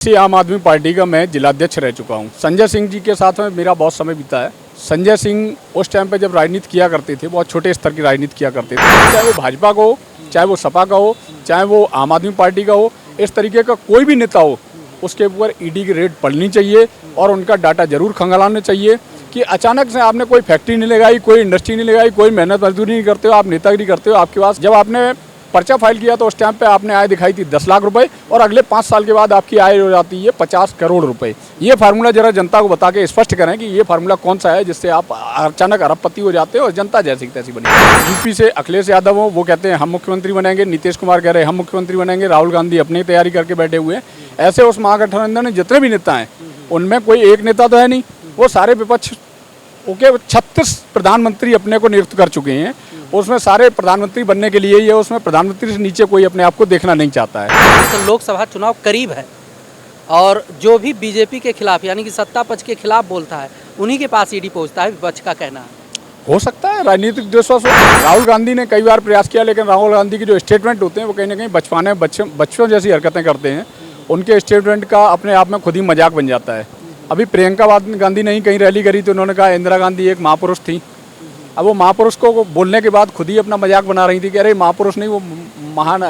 इसी आम आदमी पार्टी का मैं जिलाध्यक्ष रह चुका हूं। संजय सिंह जी के साथ में मेरा बहुत समय बीता है। संजय सिंह उस टाइम पे जब राजनीति किया करते थे, बहुत छोटे स्तर की राजनीति किया करते थे, चाहे वो भाजपा का हो, चाहे वो सपा का हो, चाहे वो आम आदमी पार्टी का हो, इस तरीके का कोई भी नेता हो, उसके ऊपर ईडी की रेड पड़नी चाहिए और उनका डाटा जरूर खंगालना चाहिए कि अचानक से आपने कोई फैक्ट्री नहीं लगाई, कोई इंडस्ट्री नहीं लगाई, कोई मेहनत मजदूरी नहीं करते हो, आप नेतागिरी करते हो। आपके पास जब आपने पर्चा फाइल किया तो उस टाइम पे आपने आय दिखाई थी 10 लाख रुपए और अगले 5 साल के बाद आपकी आय हो जाती है 50 करोड़ रुपए। ये फार्मूला जरा जनता को बता के स्पष्ट करें कि ये फार्मूला कौन सा है जिससे आप अचानक अरबपति हो जाते हो और जनता जैसी तैसी बनी। यूपी से अखिलेश यादव हो, वो कहते हैं हम मुख्यमंत्री बनेंगे, नीतीश कुमार कह रहे हैं हम मुख्यमंत्री बनेंगे, राहुल गांधी अपनी तैयारी करके बैठे हुए हैं। ऐसे उस महागठबंधन में जितने भी नेता हैं उनमें कोई एक नेता तो है नहीं, वो सारे विपक्ष ओके 36 प्रधानमंत्री अपने को नियुक्त कर चुके हैं। उसमें सारे प्रधानमंत्री बनने के लिए ये, उसमें प्रधानमंत्री से नीचे कोई अपने आप को देखना नहीं चाहता है। तो लोकसभा चुनाव करीब है और जो भी बीजेपी के खिलाफ यानी कि सत्ता पक्ष के खिलाफ बोलता है उन्हीं के पास ईडी पहुंचता है, विपक्ष का कहना है। हो सकता है राजनीतिक दुस्वास हो। राहुल गांधी ने कई बार प्रयास किया, लेकिन राहुल गांधी के जो स्टेटमेंट होते हैं वो कहीं ना कहीं बच्चों जैसी हरकतें करते हैं। उनके स्टेटमेंट का अपने आप में खुद ही मजाक बन जाता है। अभी प्रियंका गांधी ने कहीं रैली करी तो उन्होंने कहा इंदिरा गांधी एक महापुरुष थी। अब वो महापुरुष को बोलने के बाद खुद ही अपना मजाक बना रही थी कि अरे महापुरुष नहीं, वो महान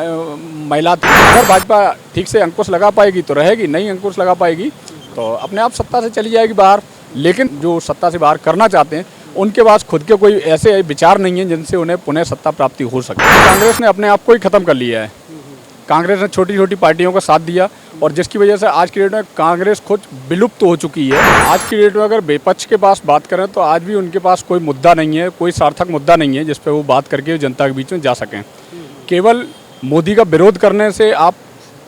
महिला थी। अगर भाजपा ठीक से अंकुश लगा पाएगी तो रहेगी, नहीं अंकुश लगा पाएगी तो अपने आप सत्ता से चली जाएगी बाहर। लेकिन जो सत्ता से बाहर करना चाहते हैं उनके पास खुद के कोई ऐसे विचार नहीं है जिनसे उन्हें पुनः सत्ता प्राप्ति हो सके। कांग्रेस ने अपने आप को ही खत्म कर लिया है। कांग्रेस ने छोटी छोटी पार्टियों का साथ दिया और जिसकी वजह से आज की डेट में कांग्रेस खुद विलुप्त हो चुकी है। आज की डेट में अगर विपक्ष के पास बात करें तो आज भी उनके पास कोई मुद्दा नहीं है, कोई सार्थक मुद्दा नहीं है जिस पे वो बात करके जनता के बीच में जा सकें। केवल मोदी का विरोध करने से आप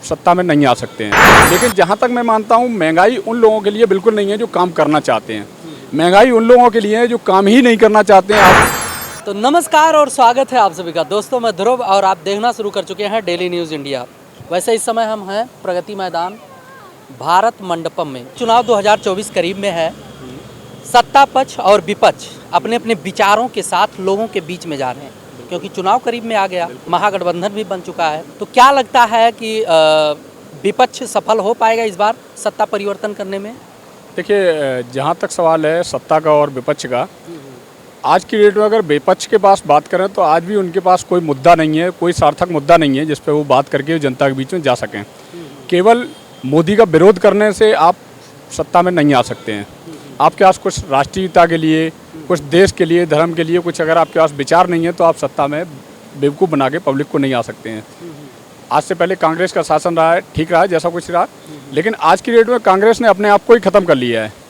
सत्ता में नहीं आ सकते हैं। लेकिन जहाँ तक मैं मानता हूँ महंगाई उन लोगों के लिए बिल्कुल नहीं है जो काम करना चाहते हैं। महंगाई उन लोगों के लिए है जो काम ही नहीं करना चाहते हैं। तो नमस्कार और स्वागत है आप सभी का। दोस्तों मैं ध्रुव और आप देखना शुरू कर चुके हैं डेली न्यूज़ इंडिया। वैसे इस समय हम हैं प्रगति मैदान भारत मंडपम में। चुनाव 2024 करीब में है। सत्ता पक्ष और विपक्ष अपने अपने विचारों के साथ लोगों के बीच में जा रहे हैं क्योंकि चुनाव करीब में आ गया, महागठबंधन भी बन चुका है। तो क्या लगता है कि विपक्ष सफल हो पाएगा इस बार सत्ता परिवर्तन करने में? देखिए, जहाँ तक सवाल है सत्ता का और विपक्ष का, आज की डेट में अगर विपक्ष के पास बात करें तो आज भी उनके पास कोई मुद्दा नहीं है, कोई सार्थक मुद्दा नहीं है जिस पे वो बात करके जनता के बीच में जा सकें। केवल मोदी का विरोध करने से आप सत्ता में नहीं आ सकते हैं। आपके पास कुछ राष्ट्रीयता के लिए, कुछ देश के लिए, धर्म के लिए कुछ अगर आपके पास विचार नहीं है तो आप सत्ता में बेवकूफ़ बना के पब्लिक को नहीं आ सकते हैं। आज से पहले कांग्रेस का शासन रहा है, ठीक रहा है जैसा कुछ रहा, लेकिन आज की डेट में कांग्रेस ने अपने आप को ही ख़त्म कर लिया है।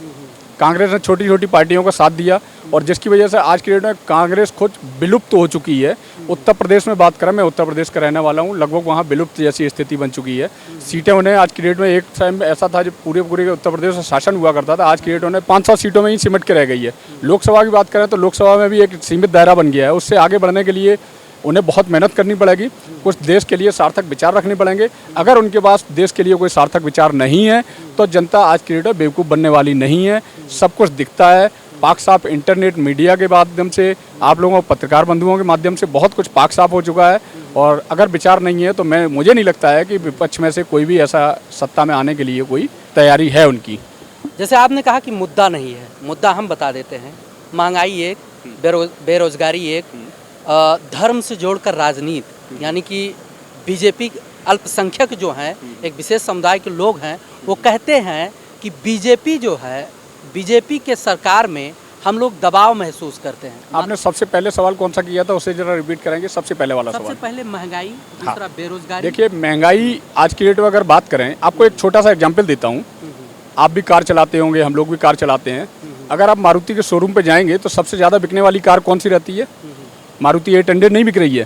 कांग्रेस ने छोटी छोटी पार्टियों का साथ दिया और जिसकी वजह से आज की डेट में कांग्रेस खुद विलुप्त हो चुकी है। उत्तर प्रदेश में बात करें, मैं उत्तर प्रदेश का रहने वाला हूँ, लगभग वहाँ विलुप्त जैसी स्थिति बन चुकी है। सीटें उन्हें आज की डेट में, एक टाइम ऐसा था जब पूरे उत्तर प्रदेश में शासन हुआ करता था, आज की डेट में 500 सीटों में ही सिमट के रह गई है। लोकसभा की बात करें तो लोकसभा में भी एक सीमित दायरा बन गया है। उससे आगे बढ़ने के लिए उन्हें बहुत मेहनत करनी पड़ेगी, कुछ देश के लिए सार्थक विचार रखने पड़ेंगे। अगर उनके पास देश के लिए कोई सार्थक विचार नहीं है तो जनता आज की डेट में बेवकूफ़ बनने वाली नहीं है। सब कुछ दिखता है, पाक साफ इंटरनेट मीडिया के माध्यम से, आप लोगों पत्रकार बंधुओं के माध्यम से बहुत कुछ पाक साफ हो चुका है। और अगर विचार नहीं है तो मुझे नहीं लगता है कि विपक्ष में से कोई भी ऐसा सत्ता में आने के लिए कोई तैयारी है उनकी। जैसे आपने कहा कि मुद्दा नहीं है, मुद्दा हम बता देते हैं। महंगाई एक, बेरोजगारी एक, धर्म से जोड़कर राजनीति, यानी कि बीजेपी अल्पसंख्यक जो हैं, एक विशेष समुदाय के लोग हैं, वो कहते हैं कि बीजेपी जो है, बीजेपी के सरकार में हम लोग दबाव महसूस करते हैं। आपने सबसे पहले सवाल कौन सा किया था, उसे जरा रिपीट करेंगे? सबसे पहले वाला सवाल। सबसे पहले महंगाई, दूसरा बेरोजगारी। देखिए, महंगाई आज की डेट में अगर बात करें, आपको एक छोटा सा एग्जाम्पल देता हूँ। आप भी कार चलाते होंगे, हम लोग भी कार चलाते हैं। अगर आप मारुति के शोरूम पे जाएंगे तो सबसे ज़्यादा बिकने वाली कार कौन सी रहती है? मारुति 800 नहीं बिक रही है,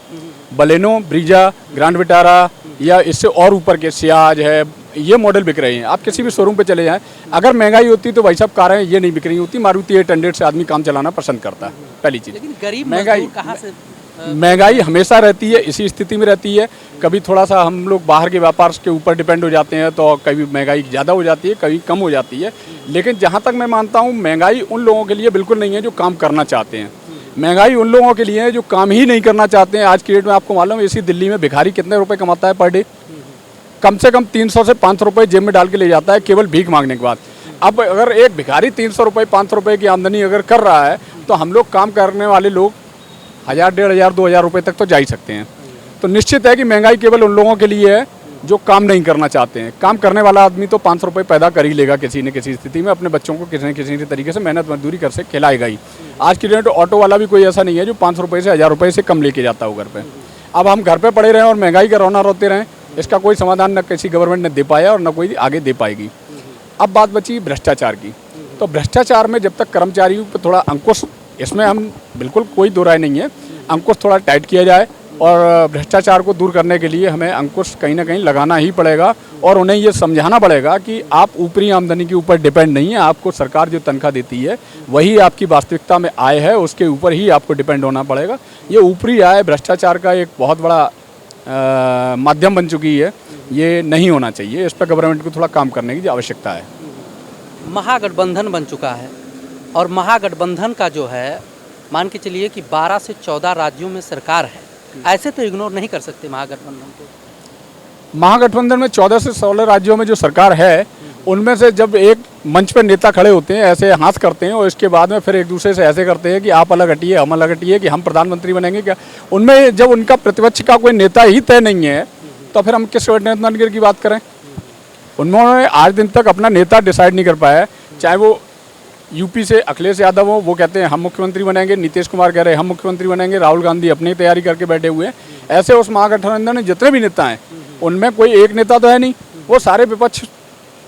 बलेनो, ब्रीजा, ग्रैंड विटारा या इससे और ऊपर के सियाज है, ये मॉडल बिक रहे हैं। आप किसी भी शोरूम पे चले जाएं, अगर महंगाई होती तो भाई साहब कारें ये नहीं बिक रही होती। मारुति 800 से आदमी काम चलाना पसंद करता है, पहली चीज़। लेकिन गरीब महंगाई कहाँ से? महंगाई हमेशा रहती है, इसी स्थिति में रहती है। कभी थोड़ा सा हम लोग बाहर के व्यापार के ऊपर डिपेंड हो जाते हैं तो कभी महंगाई ज़्यादा हो जाती है, कभी कम हो जाती है। लेकिन जहाँ तक मैं मानता हूँ महंगाई उन लोगों के लिए बिल्कुल नहीं है जो काम करना चाहते हैं। महंगाई उन लोगों के लिए है जो काम ही नहीं करना चाहते हैं। आज की डेट में आपको मालूम है इसी दिल्ली में भिखारी कितने रुपए कमाता है पर डे? कम से कम 300 से 500 रुपये जेब में डाल के ले जाता है केवल भीख मांगने के बाद। अब अगर एक भिखारी 300 रुपये 500 रुपये की आमदनी अगर कर रहा है तो हम लोग काम करने वाले लोग 1000, 1500, 2000 रुपये तक तो जा ही सकते हैं। तो निश्चित है कि महंगाई केवल उन लोगों के लिए है जो काम नहीं करना चाहते हैं। काम करने वाला आदमी तो 500 रुपये पैदा कर ही लेगा किसी न किसी स्थिति में, अपने बच्चों को किसी न किसी तरीके से मेहनत मजदूरी कर से खिलाएगा ही। आज की डेट ऑटो वाला भी कोई ऐसा नहीं है जो 500 रुपये से 1000 रुपये से कम लेके जाता हो घर पे। अब हम घर पे पड़े रहें और महंगाई का रोना रोते रहें, इसका कोई समाधान न किसी गवर्नमेंट ने दे पाया और न कोई आगे दे पाएगी। अब बात बची भ्रष्टाचार की। तो भ्रष्टाचार में जब तक कर्मचारियों पर थोड़ा अंकुश, इसमें हम बिल्कुल कोई दो राय नहीं है, अंकुश थोड़ा टाइट किया जाए और भ्रष्टाचार को दूर करने के लिए हमें अंकुश कहीं ना कहीं लगाना ही पड़ेगा और उन्हें ये समझाना पड़ेगा कि आप ऊपरी आमदनी के ऊपर डिपेंड नहीं है। आपको सरकार जो तनख्वाह देती है वही आपकी वास्तविकता में आय है, उसके ऊपर ही आपको डिपेंड होना पड़ेगा। ये ऊपरी आय भ्रष्टाचार का एक बहुत बड़ा माध्यम बन चुकी है, ये नहीं होना चाहिए। इस पर गवर्नमेंट को थोड़ा काम करने की आवश्यकता है। महागठबंधन बन चुका है और महागठबंधन का जो है मान के चलिए कि 12 से 14 राज्यों में सरकार है, ऐसे तो इग्नोर नहीं कर सकते महागठबंधन को। महागठबंधन में 14 से 16 राज्यों में जो सरकार है उनमें से जब एक मंच पर नेता खड़े होते हैं, ऐसे हाथ करते हैं और इसके बाद में फिर एक दूसरे से ऐसे करते हैं कि आप अलग हटिए हम अलग हटिए कि हम प्रधानमंत्री बनेंगे क्या, उनमें जब उनका प्रतिपक्ष का कोई नेता ही तय नहीं है तो फिर हम किस गठबंधन की बात करें। उन्होंने आज दिन तक अपना नेता डिसाइड नहीं कर पाया है। चाहे वो यूपी से अखिलेश यादव हो, वो कहते हैं हम मुख्यमंत्री बनेंगे, नीतीश कुमार कह रहे हैं हम मुख्यमंत्री बनेंगे, राहुल गांधी अपनी तैयारी करके बैठे हुए हैं। ऐसे उस महागठबंधन में जितने भी नेता हैं उनमें कोई एक नेता तो है नहीं, वो सारे विपक्ष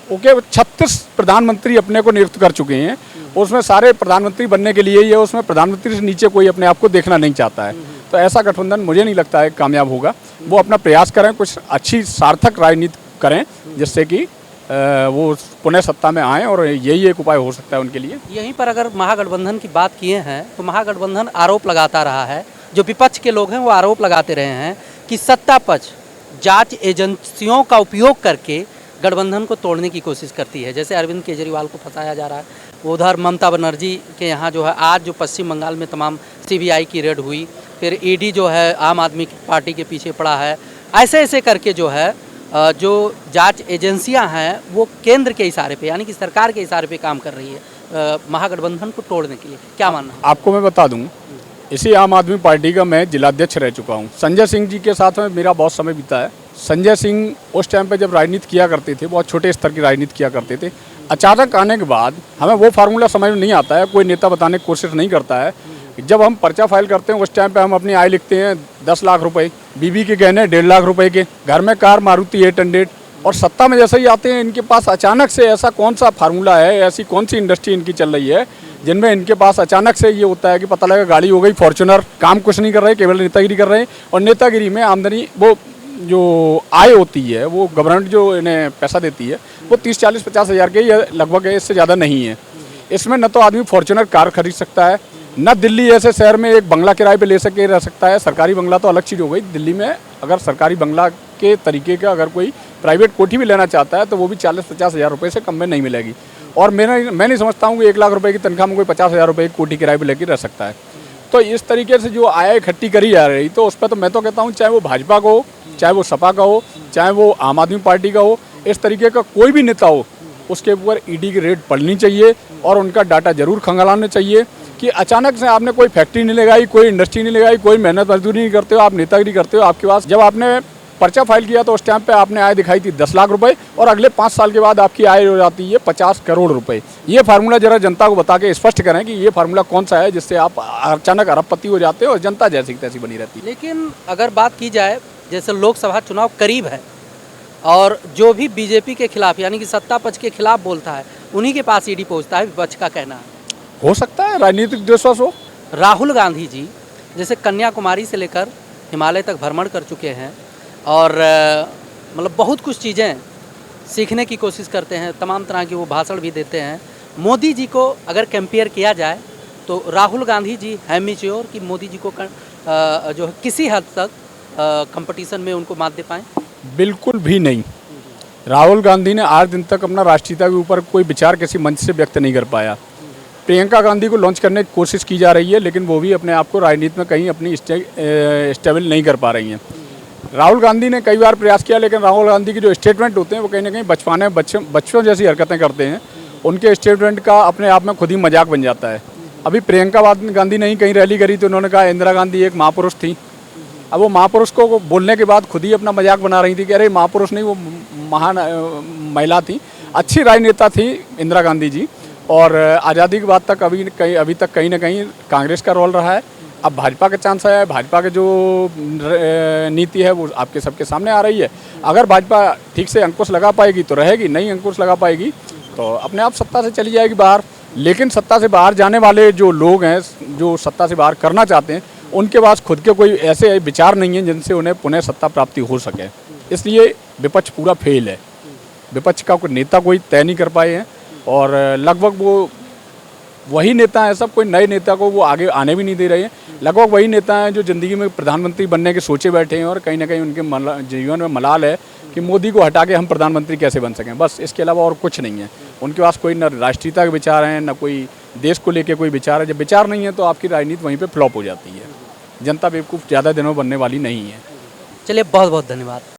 ओके 36 प्रधानमंत्री अपने को नियुक्त कर चुके हैं। उसमें सारे प्रधानमंत्री बनने के लिए ही है, उसमें प्रधानमंत्री से नीचे कोई अपने आप को देखना नहीं चाहता है। तो ऐसा गठबंधन मुझे नहीं लगता है कामयाब होगा। वो अपना प्रयास करें, कुछ अच्छी सार्थक राजनीति करें जिससे कि वो पुनः सत्ता में आएँ और यही एक उपाय हो सकता है उनके लिए। यहीं पर अगर महागठबंधन की बात किए हैं तो महागठबंधन आरोप लगाता रहा है, जो विपक्ष के लोग हैं वो आरोप लगाते रहे हैं कि सत्ता पक्ष जांच एजेंसियों का उपयोग करके गठबंधन को तोड़ने की कोशिश करती है। जैसे अरविंद केजरीवाल को फंसाया जा रहा है, उधर ममता बनर्जी के यहाँ जो है आज जो पश्चिम बंगाल में तमाम CBI की रेड हुई, फिर ED जो है आम आदमी पार्टी के पीछे पड़ा है। ऐसे ऐसे करके जो है जो जांच एजेंसियां हैं वो केंद्र के इशारे पे यानी कि सरकार के इशारे पे काम कर रही है महागठबंधन को तोड़ने के लिए। क्या मानना है? आपको मैं बता दूं, इसी आम आदमी पार्टी का मैं जिलाध्यक्ष रह चुका हूं। संजय सिंह जी के साथ में मेरा बहुत समय बीता है। संजय सिंह उस टाइम पे जब राजनीति किया करते थे, बहुत छोटे स्तर की राजनीति किया करते थे। अचानक आने के बाद हमें वो फार्मूला समझ में नहीं आता है, कोई नेता बताने की कोशिश नहीं करता है। जब हम पर्चा फाइल करते हैं उस टाइम पे हम अपनी आय लिखते हैं 10 लाख रुपए, बीबी के गहने 1.5 लाख रुपए के, घर में कार मारुति 800। और सत्ता में जैसे ही आते हैं इनके पास अचानक से ऐसा कौन सा फार्मूला है, ऐसी कौन सी इंडस्ट्री इनकी चल रही है जिनमें इनके पास अचानक से ये होता है कि पता लगा गाड़ी हो गई फॉर्च्यूनर, काम कुछ नहीं कर रहे, केवल नेतागिरी कर रहे हैं। और नेतागिरी में आमदनी, वो जो आय होती है वो गवर्नमेंट जो इन्हें पैसा देती है वो 30, 40, 50 हज़ार के लगभग है, इससे ज़्यादा नहीं है। इसमें न तो आदमी फॉर्च्यूनर कार खरीद सकता है, न दिल्ली ऐसे शहर में एक बंगला किराए पे ले सके रह सकता है। सरकारी बंगला तो अलग चीज़ हो गई। दिल्ली में अगर सरकारी बंगला के तरीके का अगर कोई प्राइवेट कोठी भी लेना चाहता है तो वो भी 40-50 हज़ार रुपये से कम में नहीं मिलेगी। और मैं नहीं समझता हूँ कि 1 लाख रुपए की तनख्वाह में कोई 50 हज़ार रुपये की कोठी किराए पर लेकर रह सकता है। तो इस तरीके से जो आय इकट्ठी करी जा रही, तो उस पर तो मैं तो कहता हूँ चाहे वो भाजपा का हो, चाहे वो सपा का हो, चाहे वो आम आदमी पार्टी का हो, इस तरीके का कोई भी नेता हो, उसके ऊपर ED की रेड पड़नी चाहिए और उनका डाटा जरूर खंगालना चाहिए कि अचानक से आपने कोई फैक्ट्री नहीं लगाई, कोई इंडस्ट्री नहीं लगाई, कोई मेहनत मजदूरी नहीं करते हो, आप नेतागिरी करते हो। आपके पास जब आपने पर्चा फाइल किया तो उस टाइम पे आपने आय दिखाई थी 10 लाख रुपए और अगले 5 साल के बाद आपकी आय हो जाती है 50 करोड़ रुपए। ये फार्मूला जरा जनता को बता के स्पष्ट करें कि ये फार्मूला कौन सा है जिससे आप अचानक अरबपति हो जाते हो और जनता जैसी तैसी बनी रहती है। लेकिन अगर बात की जाए, जैसे लोकसभा चुनाव करीब है और जो भी बीजेपी के खिलाफ यानी कि सत्ता पक्ष के खिलाफ बोलता है उन्हीं के पास ED पहुँचता है, विपक्ष का कहना है। हो सकता है राजनीतिक दुस्साहस हो। राहुल गांधी जी जैसे कन्याकुमारी से लेकर हिमालय तक भ्रमण कर चुके हैं और मतलब बहुत कुछ चीज़ें सीखने की कोशिश करते हैं, तमाम तरह की वो भाषण भी देते हैं। मोदी जी को अगर कंपेयर किया जाए तो राहुल गांधी जी है मैच्योर कि मोदी जी को जो है किसी हद तक कंपटीशन में उनको मात दे पाएँ? बिल्कुल भी नहीं। राहुल गांधी ने आज दिन तक अपना राष्ट्रीयता के ऊपर कोई विचार किसी मंच से व्यक्त नहीं कर पाया। प्रियंका गांधी को लॉन्च करने की कोशिश की जा रही है लेकिन वो भी अपने आप को राजनीति में कहीं अपनी स्टेबल नहीं कर पा रही हैं। राहुल गांधी ने कई बार प्रयास किया, लेकिन राहुल गांधी की जो स्टेटमेंट होते हैं वो कहीं ना कहीं बचपने बच्चों जैसी हरकतें करते हैं। उनके स्टेटमेंट का अपने आप में खुद ही मजाक बन जाता है। अभी प्रियंका गांधी ने ही कहीं रैली करी तो उन्होंने कहा इंदिरा गांधी एक महापुरुष थी। अब वो महापुरुष को बोलने के बाद खुद ही अपना मजाक बना रही थी कि अरे महापुरुष नहीं, वो महान महिला थी, अच्छी राजनेता थी इंदिरा गांधी जी। और आज़ादी के बाद तक अभी तक कहीं ना कहीं कांग्रेस का रोल रहा है। अब भाजपा का चांस आया है, भाजपा की जो नीति है वो आपके सबके सामने आ रही है। अगर भाजपा ठीक से अंकुश लगा पाएगी तो रहेगी, नहीं अंकुश लगा पाएगी तो अपने आप सत्ता से चली जाएगी बाहर। लेकिन सत्ता से बाहर जाने वाले जो लोग हैं, जो सत्ता से बाहर करना चाहते हैं, उनके पास खुद के कोई ऐसे विचार नहीं हैं जिनसे उन्हें पुनः सत्ता प्राप्ति हो सके। इसलिए विपक्ष पूरा फेल है। विपक्ष का कोई नेता कोई तय नहीं कर पाए हैं और लगभग वो वही नेता हैं सब, कोई नए नेता को वो आगे आने भी नहीं दे रहे हैं। लगभग वही नेता हैं जो ज़िंदगी में प्रधानमंत्री बनने के सोचे बैठे हैं और कहीं ना कहीं उनके जीवन में मलाल है कि मोदी को हटा के हम प्रधानमंत्री कैसे बन सकें, बस इसके अलावा और कुछ नहीं है। उनके पास कोई न राष्ट्रीयता के विचार हैं, न कोई देश को लेके कोई विचार है। जब विचार नहीं है तो आपकी राजनीति वहीं पर फ्लॉप हो जाती है। जनता बेवकूफ़ ज़्यादा दिनों बनने वाली नहीं है। चलिए, बहुत बहुत धन्यवाद।